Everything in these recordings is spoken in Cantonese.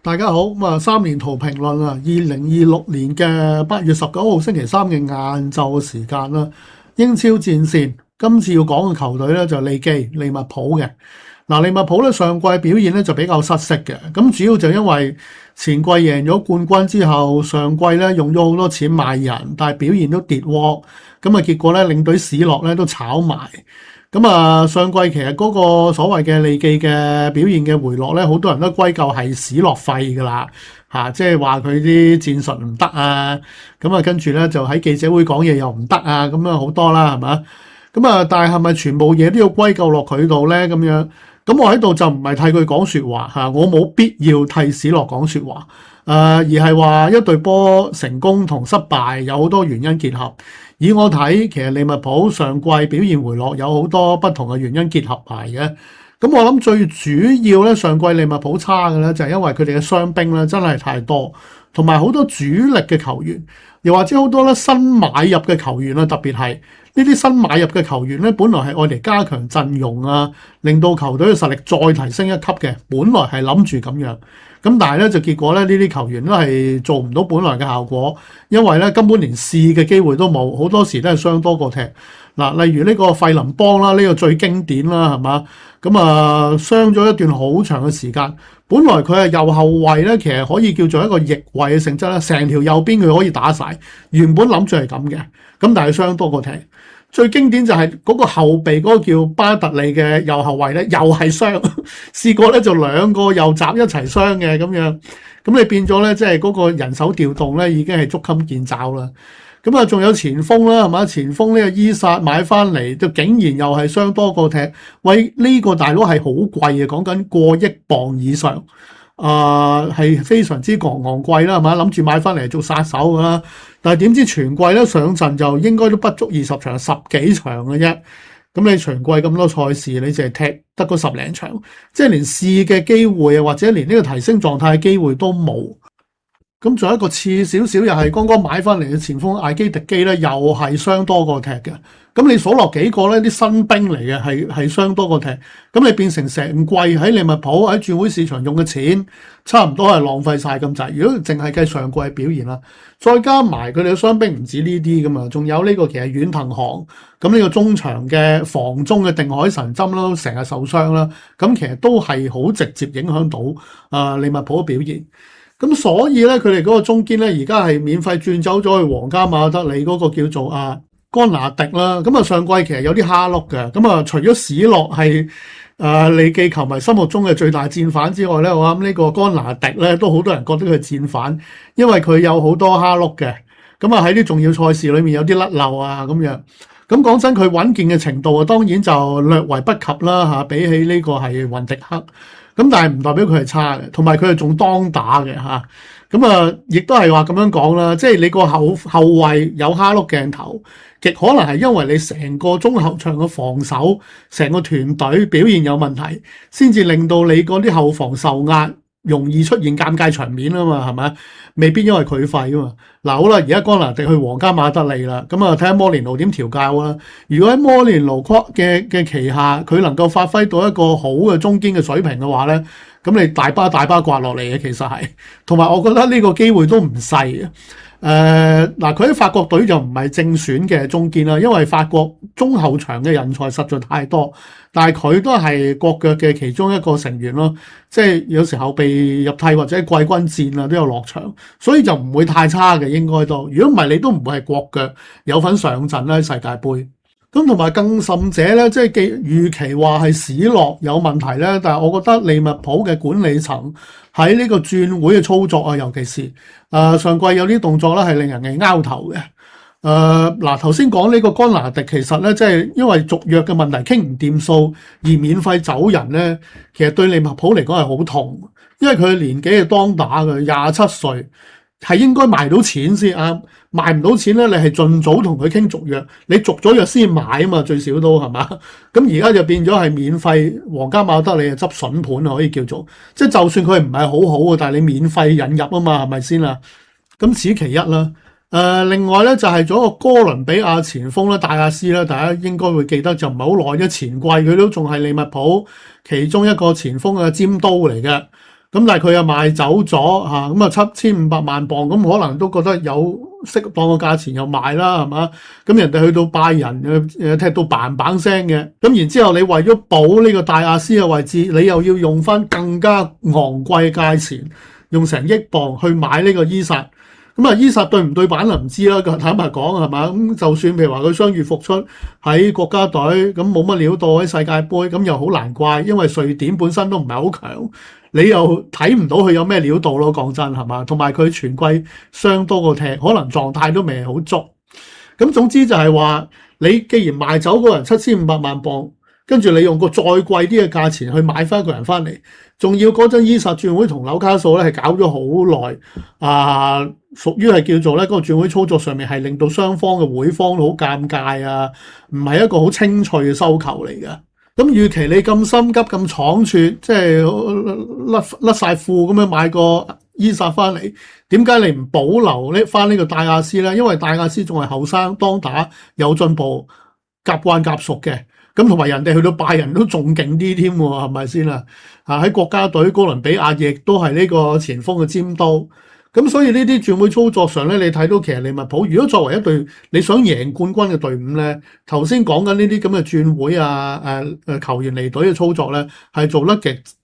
大家好，三年圖評論啊，2026年嘅8月19號星期三嘅晏晝時間啦，英超戰線今次要講嘅球隊咧就係利物浦嘅。利物浦咧上季表現咧就比較失色嘅，咁主要就因為前季贏咗冠軍之後，上季咧用咗好多錢買人，但係表現都跌鑊，咁結果咧領隊史諾咧都炒埋。上季其實嗰個所謂嘅利記嘅表現嘅回落咧，好多人都歸咎係史諾廢噶啦，即係話佢啲戰術唔得啊，跟住咧就喺記者會講嘢又唔得啊，好多啦，係嘛？但係咪全部嘢都要歸咎落佢度咧？咁我喺度就唔係替佢講說話，我冇必要替史諾講說話，而係話一隊波成功同失敗有好多原因結合。以我睇，其實利物浦上季表現回落有好多不同嘅原因結合埋嘅。咁我諗最主要咧，上季利物浦差嘅咧就係因為佢哋嘅傷兵咧真係太多，同埋好多主力嘅球員，又或者好多咧新買入嘅球員啦，特別係呢啲新買入嘅球員咧，本來係愛嚟加強陣容啊，令到球隊嘅實力再提升一級嘅，本來係諗住咁樣。咁但係咧就結果咧呢啲球員都係做唔到本來嘅效果，因為咧根本連試嘅機會都冇，好多時都係傷多過踢。例如呢個費林邦啦，呢個最經典啦，係嘛？傷咗一段好長嘅時間，本來佢係右後衛咧，其實可以叫做一個翼衛嘅性質啦，成條右邊佢可以打晒，原本諗住係咁嘅，咁但係傷多過踢。最經典就係嗰個後備嗰個叫巴特利嘅右後衛咧，又係傷，試過咧就兩個右閘一齊傷嘅咁樣，咁你變咗咧即係嗰個人手調動咧已經係捉襟見肘啦。仲有前鋒啦，係嘛？前鋒呢個伊薩買翻嚟，就竟然又係傷多過踢。喂，呢個大佬係好貴嘅，講緊過億磅以上，係非常之昂貴啦，係嘛？諗住買翻嚟做殺手噶啦，但係點知全季咧上陣就應該都不足20場，十幾場嘅啫。咁你全季咁多賽事，你淨係踢得嗰10零場，即係連試嘅機會啊，或者連呢個提升狀態嘅機會都冇。咁仲有一個次少少，又係剛剛買翻嚟嘅前鋒艾基迪基咧，又係傷多過踢嘅。咁你數落幾個咧，啲新兵嚟嘅，係傷多過踢。咁你變成成季喺利物浦喺轉會市場用嘅錢，差唔多係浪費晒咁滯。如果淨係計上季嘅表現啦，再加埋佢哋嘅傷兵唔止呢啲噶嘛，仲有呢個其實遠藤航，咁呢個中場嘅防中嘅定海神針啦，成日受傷啦，咁其實都係好直接影響到利物浦嘅表現。咁所以咧，佢哋嗰個中堅咧，而家係免費轉走咗去皇家馬德里嗰個叫做干拿迪啦。上季其實有啲蝦碌嘅。除咗史諾係利記球迷心目中嘅最大戰犯之外咧，我諗呢個干拿迪咧都好多人覺得佢係戰犯，因為佢有好多蝦碌嘅。喺啲重要賽事裏面有啲甩漏啊咁樣。講真，佢穩健嘅程度啊，當然就略為不及啦比起呢個係雲迪克。但係唔代表佢係差嘅，同埋佢係仲當打嘅嚇。亦都係話咁樣講啦，即係你個後衛有蝦碌鏡頭，極可能係因為你成個中後場嘅防守，成個團隊表現有問題，先至令到你嗰啲後防受壓，容易出現尷尬場面啊嘛，係咪？未必因為佢廢啊嘛。好啦，而家干拿迪去皇家馬德里啦，睇下摩連奴點調教啦。如果喺摩連奴嘅旗下，佢能夠發揮到一個好嘅中堅嘅水平嘅話咧，咁你大巴刮落嚟嘅，其實係。同埋我覺得呢個機會都唔細嘅。佢喺法國隊就唔係正選嘅中堅啦，因為法國中後場嘅人才實在太多，但係佢都係國腳嘅其中一個成員咯，即係有時候被入替或者季軍戰都有落場，所以就唔會太差嘅，應該都。如果唔係，你都唔會係國腳有份上陣啦，喺世界盃。咁同埋更甚者咧，即係預期話係史諾有問題咧，但係我覺得利物浦嘅管理層喺呢個轉會嘅操作啊，尤其是上季有啲動作咧係令人哋拗頭嘅。頭先講呢個干拿迪，其實咧即係因為續約嘅問題傾唔掂數而免費走人咧，其實對利物浦嚟講係好痛，因為佢年紀係當打嘅，27歲。係應該賣到錢先啱，賣唔到錢咧，你係盡早同佢傾續約，你續咗約先買啊嘛，最少都係嘛。咁而家就變咗係免費，皇家馬德里執筍盤可以叫做，即係就算佢唔係好好嘅，但係你免費引入啊嘛，係咪先啊？咁此其一啦。另外咧就係咗個哥倫比亞前鋒咧，戴亞斯咧，大家應該會記得就唔係好耐啫，前季佢都仲係利物浦其中一個前鋒嘅尖刀嚟嘅。咁但係佢又賣走咗嚇，咁啊7500萬磅，咁可能都覺得有適當嘅價錢又賣啦，係嘛？咁人哋去到拜仁踢到嘭嘭聲嘅，咁然之後你為咗補呢個戴亞斯嘅位置，你又要用翻更加昂貴嘅價錢，用成億磅去買呢個伊薩。咁啊，伊薩對唔對版就唔知啦。坦白講係嘛？咁就算譬如話佢傷愈復出喺國家隊，咁冇乜料到喺世界盃，咁又好難怪，因為瑞典本身都唔係好強，你又睇唔到佢有咩料到咯。講真係嘛？同埋佢全季傷多過踢，可能狀態都未好足。咁總之就係話，你既然賣走個人7500萬磅，跟住你用個再貴啲嘅價錢去買翻一個人翻嚟，仲要嗰陣伊薩轉會同紐卡素咧係搞咗好耐啊，屬於係叫做咧嗰個轉會操作上面係令到雙方嘅會方好尷尬啊，唔係一個好清脆嘅收購嚟嘅。咁預期你咁心急咁倉促，即係甩晒褲咁樣買個伊薩翻嚟，點解你唔保留呢翻呢個戴亞斯咧？因為戴亞斯仲係後生，當打有進步，夾慣夾熟嘅。咁同埋人哋去到拜仁都仲勁啲添喎，係咪先啊？喺國家隊哥倫比亞亦都係呢個前鋒嘅尖刀。咁所以呢啲轉會操作上咧，你睇到其實利物浦如果作為一隊你想贏冠軍嘅隊伍咧，頭先講緊呢啲咁嘅轉會啊、球員離隊嘅操作咧，係做得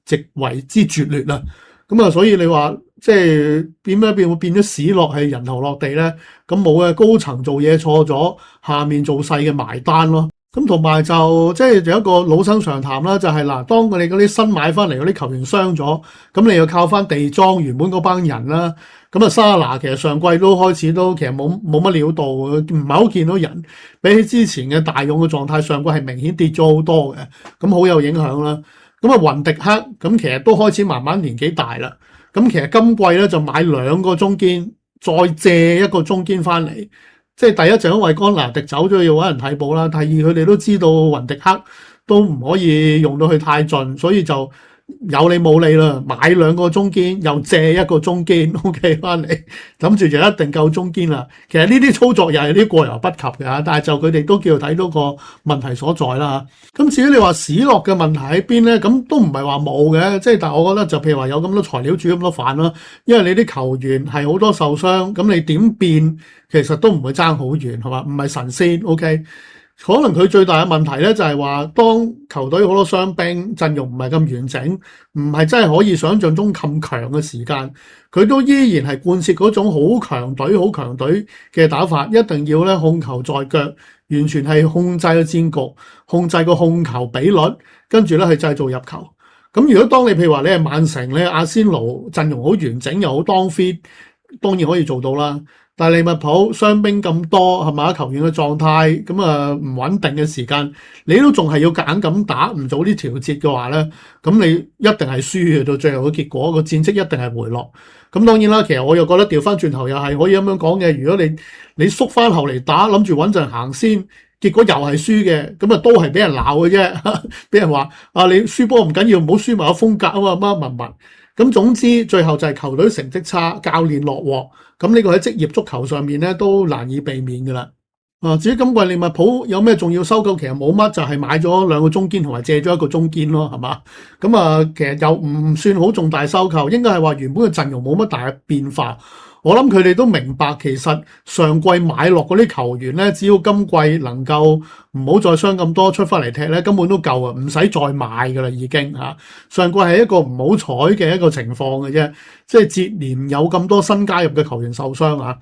極為之拙劣啦。咁啊，所以你話即係點樣會變咗屎落係人頭落地咧？咁冇嘅，高層做嘢錯咗，下面做細嘅埋單咯。咁同埋就即係有一個老生常談啦，就係嗱，當佢哋嗰啲新買翻嚟嗰啲球員傷咗，咁你要靠翻地莊原本嗰班人啦。咁啊，沙拿其實上季都開始都其實冇乜料到，唔係好見到人。比起之前嘅大勇嘅狀態，上季係明顯跌咗好多嘅，咁好有影響啦。咁啊，雲迪克咁其實都開始慢慢年紀大啦。咁其實今季咧就買2個中堅，再借一個中堅翻嚟。即係第一就因為干拿迪走咗要揾人替補啦，第二佢哋都知道雲迪克都唔可以用到佢太盡，所以就有理冇理啦，買2個中堅又借一個中堅 OK 翻嚟，諗住就一定夠中堅啦。其實呢啲操作又係啲過猶不及嘅，但係就佢哋都叫睇到個問題所在啦。咁至於你話史諾嘅問題喺邊咧？咁都唔係話冇嘅，即係但係我覺得就譬如話有咁多材料煮咁多飯啦，因為你啲球員係好多受傷，咁你點變其實都唔會爭好遠係嘛？唔係神仙 OK。可能佢最大嘅問題咧就係話，當球隊好多傷兵，陣容唔係咁完整，唔係真係可以想像中咁強嘅時間，佢都依然係貫徹嗰種好強隊嘅打法，一定要咧控球在腳，完全係控制個戰局，控制個控球比率，跟住咧去製造入球。咁如果當你譬如話你係曼城咧，阿仙奴陣容好完整又好當 fit，當然可以做到啦。但係利物浦傷兵咁多係嘛？球員嘅狀態咁啊唔穩定嘅時間，你都仲係要夾硬咁打，唔早啲調節嘅話咧，咁你一定係輸嘅，到最後嘅結果個戰績一定係回落。咁當然啦，其實我又覺得調翻轉頭又係可以咁樣講嘅。如果你縮翻後嚟打，諗住穩陣行先，結果又係輸嘅，咁啊都係俾人鬧嘅啫，俾人話啊你輸波唔緊要，唔好輸埋個風格啊嘛乜乜乜。咁總之最後就係球隊成績差，教練落鑊，咁呢個喺職業足球上面咧都難以避免噶啦。至於今季利物浦有咩重要收購，其實冇乜，就係買咗2個中堅同埋借咗1個中堅咯，係嘛？咁其實又唔算好重大收購，應該係話原本嘅陣容冇乜大嘅變化。我諗佢哋都明白，其實上季買落嗰啲球員咧，只要今季能夠唔好再傷咁多出翻嚟踢咧，根本都夠啊，唔使再買噶啦已經嚇。上季係一個唔好彩嘅一個情況嘅啫，即係接連有咁多新加入嘅球員受傷啊。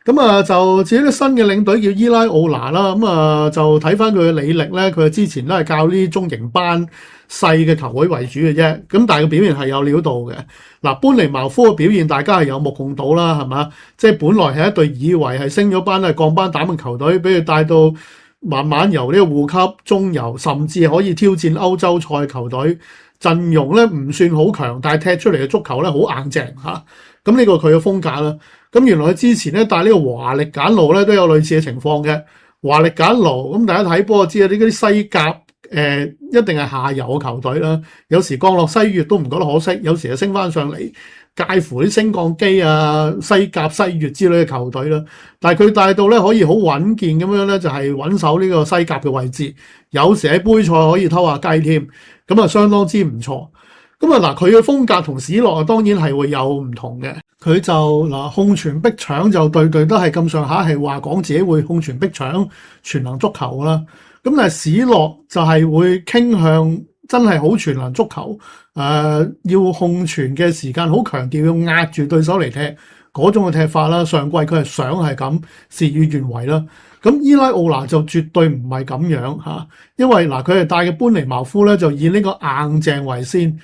咁就至於啲新嘅領隊叫伊拉奧拿啦，咁就睇翻佢嘅履歷咧，佢之前都係教呢啲中型班細嘅球會為主嘅啫，咁但係個表現係有料到嘅。嗱，班尼茅夫嘅表現大家係有目共睹啦，係嘛？即係本來係一隊以為係升咗班係降班膽嘅球隊，俾佢帶到慢慢由呢個護級、中游，甚至可以挑戰歐洲賽球隊，陣容咧唔算好強，但係踢出嚟嘅足球咧好硬淨嚇。咁呢個佢嘅風格啦。咁原來佢之前咧帶呢個華力簡奴咧都有類似嘅情況嘅。華力簡奴咁大家睇波就知啊，啲西甲一定係下游嘅球隊啦。有時降落西乙都唔覺得可惜，有時就升翻上嚟，介乎啲升降機啊、西甲、西乙之類嘅球隊啦。但係佢帶到咧可以好穩健咁樣咧，就係穩守呢個西甲嘅位置。有時喺杯賽可以偷下雞添，咁啊相當之唔錯。咁啊嗱，佢嘅風格同史諾啊，當然係會有唔同嘅。佢就嗱控傳逼搶就對都係咁上下，係話講自己會控傳逼搶全能足球啦。咁但係史諾就係會傾向真係好全能足球，要控傳嘅時間好強調，要壓住對手嚟踢嗰種嘅踢法啦。上季佢係想係咁，事與願違啦。咁伊拉奧拿就絕對唔係咁樣嚇，因為嗱佢係帶嘅班尼茅夫咧，就以呢個硬淨為先。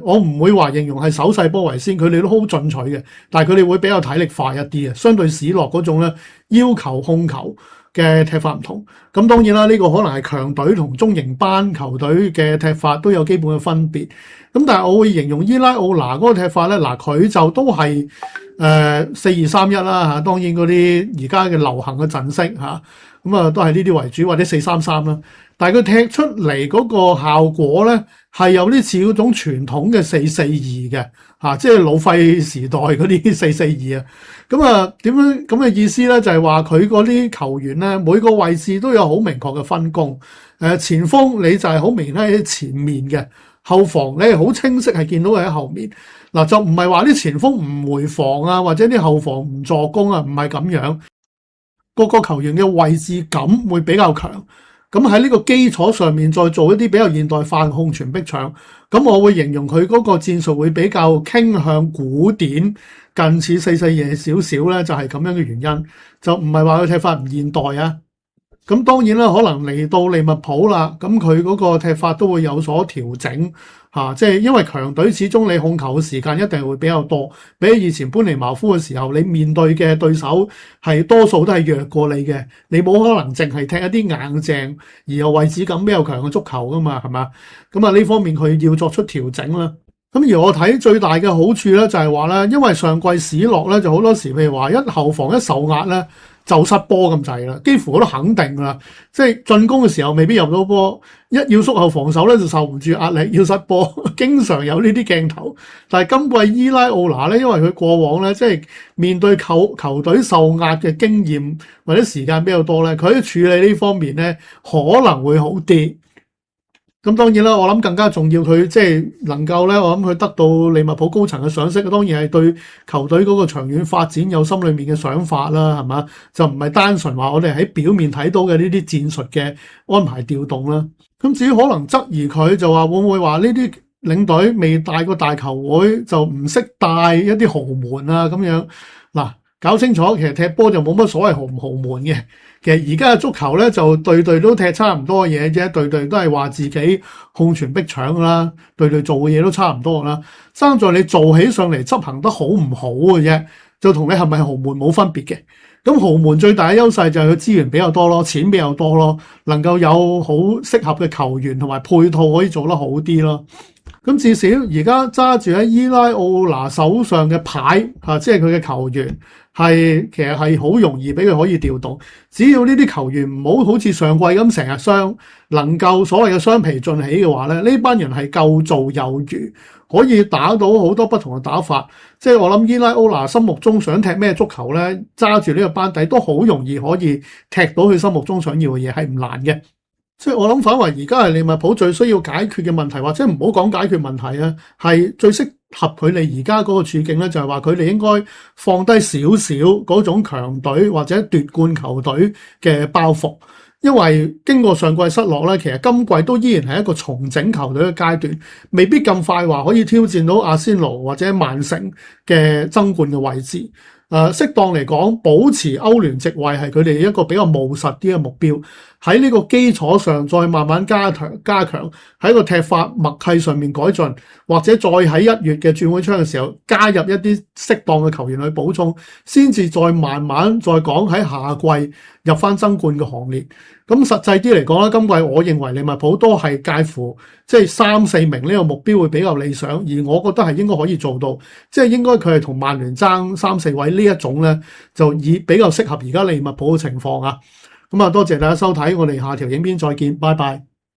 我唔會話形容係手勢波為先，佢哋都好進取嘅，但係佢哋會比較體力快一啲嘅，相對史諾嗰種咧要求控球嘅踢法唔同。咁當然啦，呢個可能係強隊同中型班球隊嘅踢法都有基本嘅分別。咁但係我會形容伊拉奧拿嗰個踢法咧，嗱佢就都係4-2-3-1啦嚇，當然嗰啲而家嘅流行嘅陣式嚇，咁啊都係呢啲為主或者4-3-3啦。但係佢踢出嚟嗰個效果咧，係有啲似嗰種傳統嘅4-4-2嘅嚇，即係老費時代嗰啲4-4-2啊。咁啊點樣咁嘅意思咧？就係話佢嗰啲球員咧，每個位置都有好明確嘅分工。前鋒你就係好明顯喺前面嘅，後防你係好清晰係見到佢喺後面。嗱就唔係話啲前鋒唔回防啊，或者啲後防唔助攻啊，唔係咁樣。個球員嘅位置感會比較強。咁喺呢個基礎上面再做一啲比較現代化嘅控傳逼搶，咁我會形容佢嗰個戰術會比較傾向古典，近似4-4-2少少咧，就係咁樣嘅原因，就唔係話佢踢法唔現代啊。咁當然啦，可能嚟到利物浦啦，咁佢嗰個踢法都會有所調整嚇，即係因為強隊始終你控球嘅時間一定會比較多，比起以前班尼茅夫嘅時候，你面對嘅對手係多數都係弱過你嘅，你冇可能淨係踢一啲硬淨而又位置感比較強嘅足球噶嘛，係嘛？咁啊呢方面佢要作出調整啦。咁而我睇最大嘅好處咧就係話咧，因為上季史諾咧就好多時譬如話一後防一受壓咧，就失波咁滯啦，幾乎我都肯定啦。即係進攻嘅時候未必入到波，一要縮後防守咧就受唔住壓力要失波，經常有呢啲鏡頭。但係今季伊拉奧拿咧，因為佢過往咧即係面對球隊受壓嘅經驗或者時間比較多咧，佢喺處理呢方面咧可能會好啲。咁當然啦，我諗更加重要，佢即係能夠咧，我諗佢得到利物浦高層嘅賞識，當然係對球隊嗰個長遠發展有心裏面嘅想法啦，係嘛？就唔係單純話我哋喺表面睇到嘅呢啲戰術嘅安排調動啦。咁至於可能質疑佢就話會唔會話呢啲領隊未帶過大球會就唔識帶一啲豪門啊咁樣嗱。搞清楚，其實踢波就冇乜所謂豪唔豪門嘅。其實而家嘅足球咧就隊都踢差唔多嘅嘢啫，隊都係話自己控傳逼搶啦，隊做嘅嘢都差唔多啦。爭在你做起上嚟執行得好唔好嘅啫，就同你係咪豪門冇分別嘅。咁豪門最大嘅優勢就係佢資源比較多咯，錢比較多咯，能夠有好適合嘅球員同埋配套可以做得好啲咯。咁至少而家揸住喺伊拉奧拿手上嘅牌即係佢嘅球員其實係好容易俾佢可以調動。只要呢啲球員唔好似上季咁成日傷，能夠所謂嘅雙皮進起嘅話咧，呢班人係夠做有餘，可以打到好多不同嘅打法。即係我諗伊拉奧拿心目中想踢咩足球咧，揸住呢個班底都好容易可以踢到佢心目中想要嘅嘢，係唔難嘅。即係我諗反為而家係利物浦最需要解決嘅問題，或者唔好講解決問題啊，係最適合佢哋而家嗰個處境咧，就係話佢哋應該放低少少嗰種強隊或者奪冠球隊嘅包袱。因為經過上季失落咧，其實今季都依然係一個重整球隊嘅階段，未必咁快話可以挑戰到阿仙奴或者曼城嘅爭冠嘅位置。適當嚟講，保持歐聯席位係佢哋一個比較務實啲嘅目標。喺呢個基礎上，再慢慢加強喺個踢法默契上面改進，或者再喺1月嘅轉會窗嘅時候加入一啲適當嘅球員去補充，先至再慢慢再講喺夏季入翻爭冠嘅行列。咁實際啲嚟講啦，今季我認為利物浦都係介乎即係3-4名呢個目標會比較理想，而我覺得係應該可以做到，即係應該佢係同曼聯爭3-4位呢一種咧，就以比較適合而家利物浦嘅情況啊。咁啊，多謝大家收睇，我哋下條影片再見，拜拜。